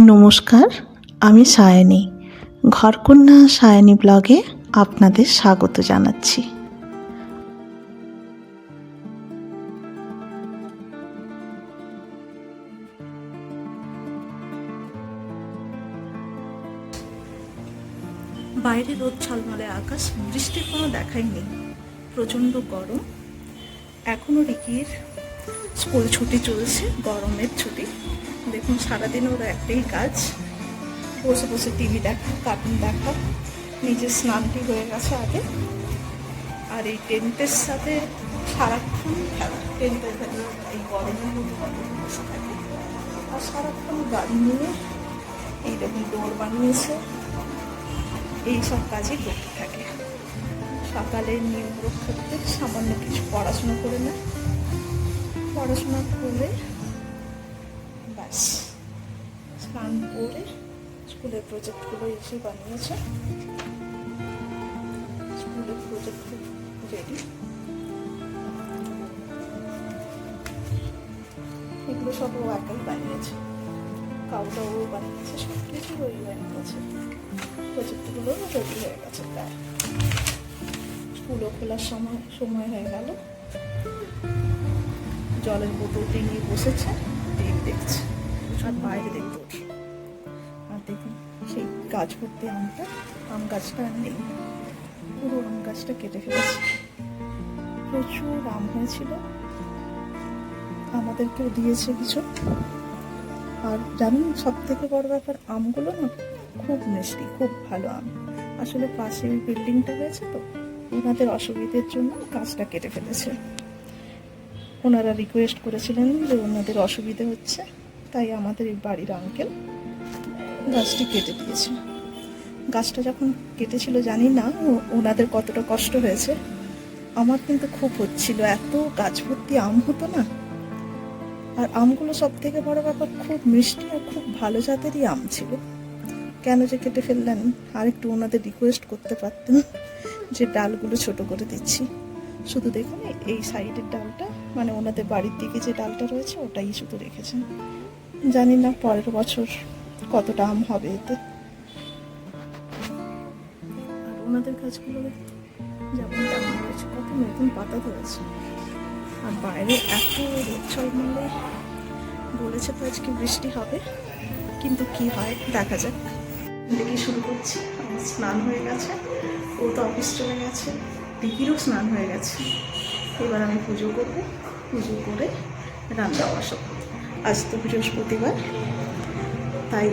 নমস্কার, আমি সায়নী। ঘরকন্যা সায়নী ব্লগে আপনাদের স্বাগত জানাচ্ছি। বাইরে রোদ ঝলমলে আকাশ, বৃষ্টির কোনো দেখাই নেই, প্রচণ্ড গরম। এখনও রিকির স্কুল ছুটি চলছে, গরমের ছুটি। দেখুন সারাদিন ওর একটাই কাজ, বসে বসে টিভি দেখা, কার্টুন দেখা। নিজের স্নানটি হয়ে গেছে আগে, আর এই টেন্টের সাথে সারাক্ষণ খেলা। টেন্টের ভেতরে এই গরমের মধ্যে বসে থাকে, আর সারাক্ষণ গাড়ি নিয়ে এইরকম দৌড় বানিয়েছে, এইসব কাজই করতে থাকে। সকালে নিয়ম রক্ষার্থে সামান্য কিছু পড়াশোনা করে নেয়, পড়াশোনা করে ব্যাস স্নান করে স্কুলের প্রজেক্টগুলো এসে বানিয়েছে। স্কুলের প্রজেক্ট রেডি, এগুলো সব ও একাই বানিয়েছে, কাউটাও বানিয়েছে, সব কিছু ওই বানিয়েছে। প্রজেক্টগুলো রেডি হয়ে গেছে প্রায়। স্কুলও খোলার সময় হয়ে গেল। জলের বোতলটি নিয়ে বসেছে, টিভি দেখছে। আর বাইরে দেখতে উঠি, আর দেখুন সেই গাছ ভর্তি আমটা, আম গাছটা আর নেই, পুরো আম গাছটা কেটে ফেলেছে। প্রচুর আম হয়েছিল, আমাদেরকেও দিয়েছে কিছু। আর জানেন সব থেকে বড় ব্যাপার, আমগুলো না খুব মিষ্টি, খুব ভালো আম। আসলে পাশে ওই বিল্ডিংটা হয়েছে তো, ওনাদের অসুবিধের জন্য গাছটা কেটে ফেলেছে। ওনারা রিকোয়েস্ট করেছিলেন যে ওনাদের অসুবিধে হচ্ছে, তাই আমাদের এই বাড়ির আঙ্কেল গাছটি কেটে দিয়েছে। গাছটা যখন কেটেছিল জানি না ওনাদের কতটা কষ্ট হয়েছে, আমার কিন্তু খুব হচ্ছিল। এত গাছ ভর্তি আম হতো না, আর আমগুলো সব থেকে বড় ব্যাপার খুব মিষ্টি আর খুব ভালো জাতেরই আম ছিল। কেন যে কেটে ফেললেন, আর একটু ওনাদের রিকোয়েস্ট করতে পারতেন যে ডালগুলো ছোট করে দিচ্ছি। শুধু দেখুন এই সাইডের ডালটা, মানে ওনাদের বাড়ির দিকে যে ডালটা রয়েছে ওটাই শুধু রেখেছেন। জানি না পরের বছর কতটা আম হবে এতে। আর ওনাদের গাছগুলো যেমন তেমন রয়েছে, কত নতুন পাতা ধরেছে। আর বাইরে এত রোদ ঝলমলে, বলেছে তো আজকে বৃষ্টি হবে, কিন্তু কি হয় দেখা যাক। দেখি শুরু করছি। আমার স্নান হয়ে গেছে, ও তো অফিস চলে গেছে, দিদিরও স্নান হয়ে গেছে। এবার আমি পুজো করবো, পুজো করে রান্না বসাবো। আজ তো বৃহস্পতিবার, তাই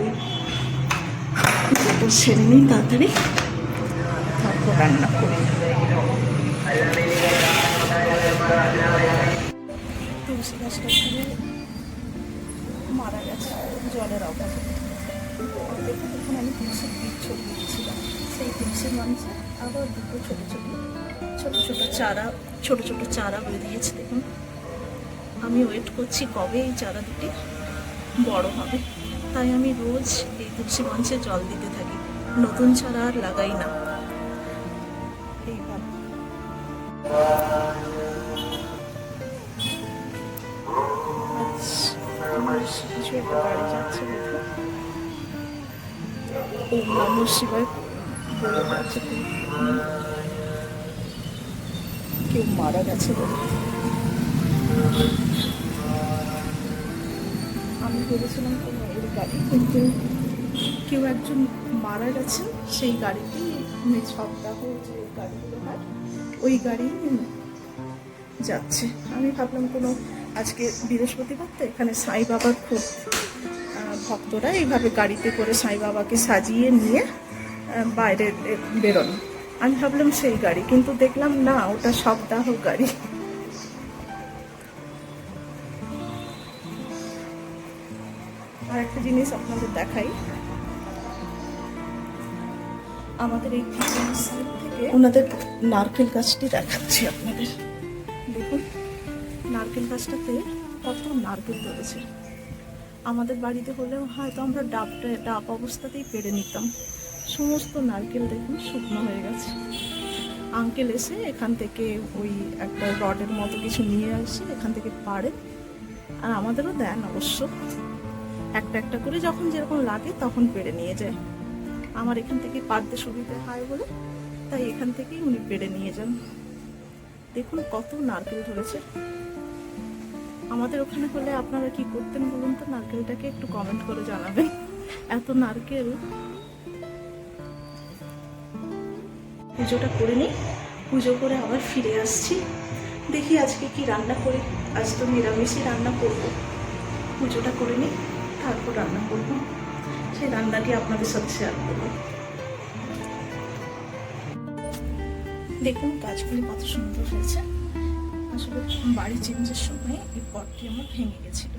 পুজো সেরে নিই তাড়াতাড়ি, তারপর রান্না করি। তুলসী গাছটা পুরো মারা গেছে জলের অভাবে। দেখুন এখন আমি তুলসীর বীজ ছড়িয়ে দিয়েছিলাম, সেই তুলসীর মানুষে আবার দুটো ছোটো ছোটো চারা বেরিয়েছে। দেখুন আমি ওয়েট করছি কবে এই চারা দুটি বড় হবে। তাই আমি রোজ এই তুলসী মঞ্চে জল দিতে থাকি, নতুন চারা আর লাগাই না। এইভাবে কিছু একটা গাড়ি যাচ্ছে, দেখুন ওম নমঃ শিবায় বলে যাচ্ছে, কেউ মারা গেছে বলে। আমি ভেবেছিলাম কোনো এর গাড়ি, কিন্তু কেউ একজন মারা গেছেন, সেই গাড়িটি সপ্তাহ যে গাড়িগুলো হয় ওই গাড়ি যাচ্ছে। আমি ভাবলাম কোনো আজকে বৃহস্পতিবার তো, এখানে সাই বাবার খুব ভক্তরা এইভাবে গাড়িতে করে সাই বাবাকে সাজিয়ে নিয়ে বাইরে বেরোন। আমি ভাবলাম সেই গাড়ি, কিন্তু দেখলাম না, ওটা সপ্তাহ গাড়ি। আর একটা জিনিস আপনাদের দেখাই, আমাদের এই কিচেন সাইড থেকে ওনাদের নারকেল গাছটি দেখাচ্ছি আপনাদের। দেখুন নারকেল গাছটাতে কত নারকেল ধরেছে। আমাদের বাড়িতে হলেও হয়তো আমরা ডাব অবস্থাতেই পেরে নিতাম। সমস্ত নারকেল দেখুন শুকনো হয়ে গেছে। আঙ্কেল এসে এখান থেকে ওই একটা রডের মতো কিছু নিয়ে আসে, এখান থেকে পাড়ে, আর আমাদেরও দেন অবশ্য। একটা একটা করে যখন যেরকম লাগে তখন পেড়ে নিয়ে যায়। আমার এখান থেকে পারতে সুবিধা হয় বলে তাই এখান থেকেই উনি পেড়ে নিয়ে যান। দেখুন কত নারকেল ধরেছে। আমাদের ওখানে হলে আপনারা কি করতেন বলুন তো? নারকেলটাকে একটু কমেন্ট করে জানাবেন। এত নারকেল। পুজোটা করে নিই, পুজো করে আবার ফিরে আসছি। দেখি আজকে কি রান্না করি। আজ তো নিরামিষই রান্না করব। পুজোটা করে নিই, তারপর রান্না করব। সেই রান্নাটি আপনাদের সাথে শেয়ার করব। দেখুন গাছগুলি কত সুন্দর হয়েছে। আসলে বাড়ি চেঞ্জের সময় এই পটটি আমার ভেঙে গেছিল,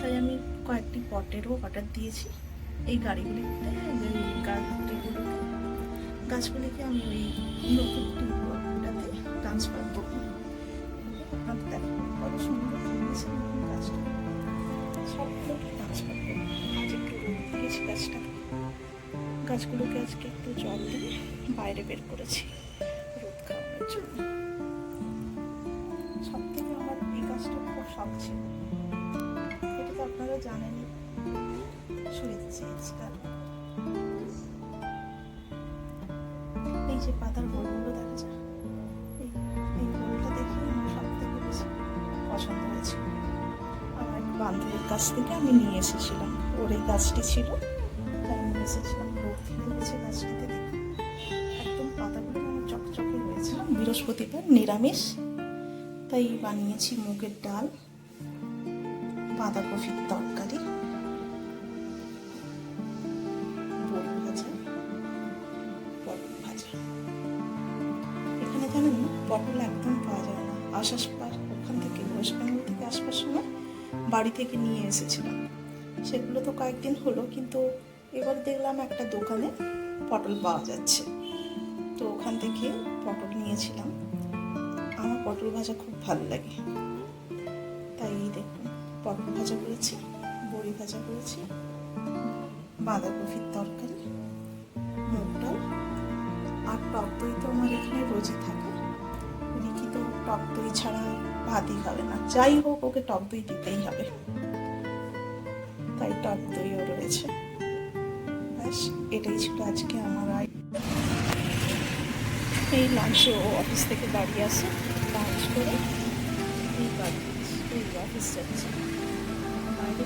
তাই আমি কয়েকটি পটেরও অর্ডার দিয়েছি। এই গাছগুলিকে আমি ওই নতুন পটটাতে ট্রান্সফার করবো। আপনাদের দেখুন কত সুন্দর হয়েছে গাছটা। সবগুলোকে ট্রান্সফার করবো। আজ একটু রোদ দিয়েছি গাছগুলোকে আজকে একটু জল দিয়ে বাইরে বের করেছি রোদ খাওয়ানোর জন্য। সব থেকে আমার এই গাছটা খুব শখ ছিল। এটা তো আপনারা জানেনই, এই যে পাতার গোলগুলো দেখা যায়, এই গোলটা দেখে আমার সব থেকে বেশি পছন্দ হয়েছিল। আমার এক বান্ধবীর কাছ থেকে আমি নিয়ে এসেছিলাম, ওর এই গাছটি ছিল তাই নিয়ে এসেছিলাম। রোদ ফিরে গেছে গাছটিতে, দেখুন একদম পাতাগুলো আমার চকচকে হয়েছিল। বৃহস্পতিবার নিরামিষ, তাই বানিয়েছি মুগের ডাল, বাঁধাকপির তরকারি, পটল ভাজা। এখানে জানেন পটল একদম পাওয়া যায় না। ওখান থেকে ওয়েস্ট বেঙ্গল থেকে আসবার সময় বাড়ি থেকে নিয়ে এসেছিলাম। সেগুলো তো কয়েকদিন হলো, কিন্তু এবার দেখলাম একটা দোকানে পটল পাওয়া যাচ্ছে, তো ওখান থেকে পটল নিয়েছিলাম। আমার পটল ভাজা খুব ভালো লাগে, তাই দেখুন পটল ভাজা করেছি, বড়ি ভাজা করেছি, বাঁধাকপির তরকারি, মুগ ডাল, আর টক দই তো আমার এখানে রোজই থাকে। রিকি তো টক দই ছাড়া ভাতই খাবে না, যাই হোক ওকে টক দই দিতেই হবে, তাই টক দইও রয়েছে। ব্যাস এটাই ছিল আজকে আমার এই লাঞ্চে। ও অফিস থেকে বাড়ি আসে, লাঞ্চ করে এই অফিস যাচ্ছে। বাইরে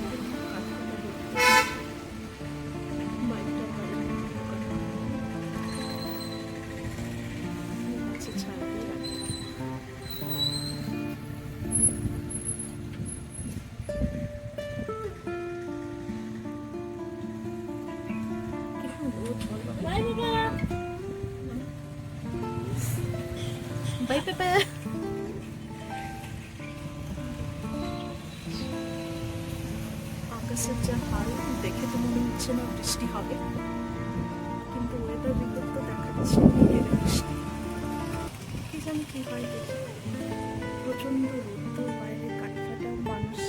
Bye, Pepe. আকাশের যা হাল দেখে তো মনে হচ্ছে না বৃষ্টি হবে, কিন্তু ওয়েদার রিপোর্ট তো দেখা যাচ্ছে বৃষ্টি। কি জানি কি হয় দেখি। প্রচন্ড রোদ্দুর, বাইরে কাঠফাটা মানুষ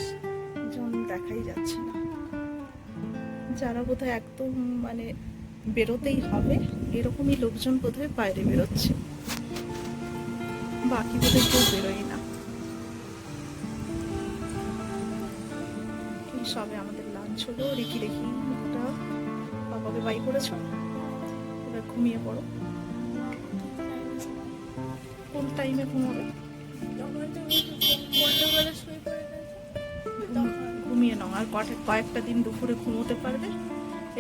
জন দেখাই যাচ্ছে না। যারা বোধহয় একদম মানে বেরোতেই হবে এরকমই লোকজন বোধহয় বাইরে বেরোচ্ছে, বাকি বোধহয় কেউ বেরোয় না। সবে আমাদের লাঞ্চ হলো। রেখি দেখি মুখটা, বাবাকে বাই করেছ, এবার ঘুমিয়ে পড়ো। কোন টাইমে ঘুমাবে? ঘুমিয়ে নাও, আর কয়েকটা দিন দুপুরে ঘুমোতে পারবে,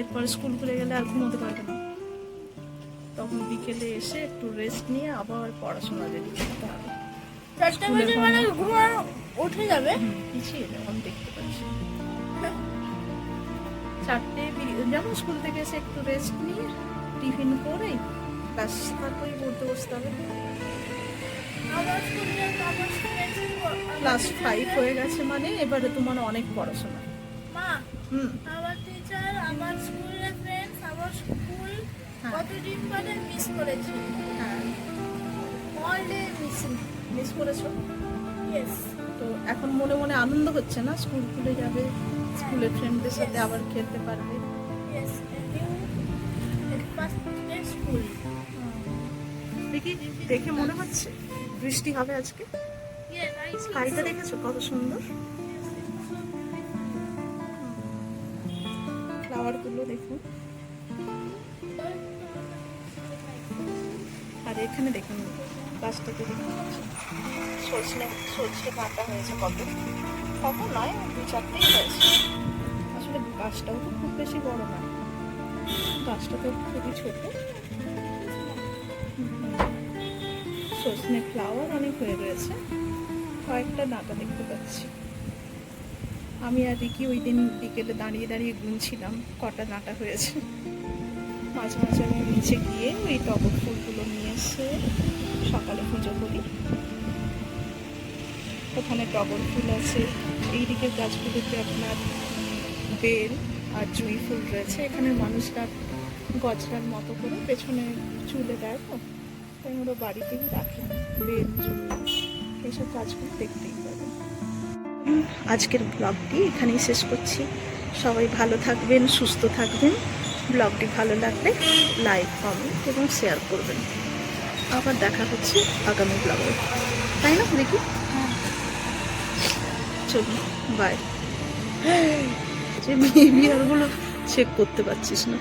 এরপরে স্কুল খুলে গেলে আর ঘুমোতে পারবে না। তখন বিকেলে এসে একটু রেস্ট নিয়ে আবার পড়াশোনা রেডি করতে হবে। উঠে যাবে, পিছিয়ে যখন দেখতে পাচ্ছি 4টে যেমন স্কুল থেকে এসে একটু রেস্ট নিয়ে টিফিন করে ব্যাস তারপরে পড়তে বসতে হবে। ক্লাস 5 হয়ে গেছে মানে এবারে তোমার অনেক পড়াশোনা। মা, আমার টিচার, আমার স্কুলের ফ্রেন্ডস, আমার স্কুল কতদিন পরে মিস করেছি। হ্যাঁ, অল ডে মিস করেছো? ইয়েস। তো এখন মনে মনে আনন্দ হচ্ছে না? স্কুল খুলে যাবে, স্কুলের ফ্রেন্ডদের সাথে আবার খেলতে পারবে। ইয়েস, স্কুল দেখে মনে হচ্ছে বৃষ্টি হবে আজকে। স্কাইটা দেখেছো কত সুন্দর? ফ্লাওয়ারগুলো দেখুন। আর এখানে দেখুন গাছটাতে দেখুন সর্ষে কাটা হয়েছে কত নয়, 2-4টেই হয়েছে। আসলে গাছটাও তো খুব বেশি বড় না, গাছটা তো খুবই ছোট। সজনে ফ্লাওয়ার অনেক হয়ে রয়েছে, কয়েকটা ডাঁটা দেখতে পাচ্ছি। আমি আর রিকি ওই দিন বিকেলে দাঁড়িয়ে দাঁড়িয়ে গুনছিলাম কটা ডাঁটা হয়েছে। মাঝে মাঝে আমি নিচে গিয়ে ওই টগর ফুলগুলো নিয়ে এসে সকালে পুজো করি। ওখানে টগর ফুল আছে, এই দিকের গাছগুলোতে আপনার বেল আর জুঁই ফুল রয়েছে। এখানে মানুষরা গজরার মতো করে পেছনে চুলে দেয়, তো তাই ওরা বাড়িতেই রাখে বেল জুঁই, এইসব গাছগুলো দেখতেই পাবেন। আজকের ব্লগটি এখানেই শেষ করছি। সবাই ভালো থাকবেন, সুস্থ থাকবেন। ব্লগটি ভালো লাগলে লাইক, কমেন্ট এবং শেয়ার করবেন। আবার দেখা হচ্ছে আগামী ব্লগে, তাই না দেখি? চলুন, বাই। যে বিহেভিয়ারগুলো চেক করতে পারছিস না।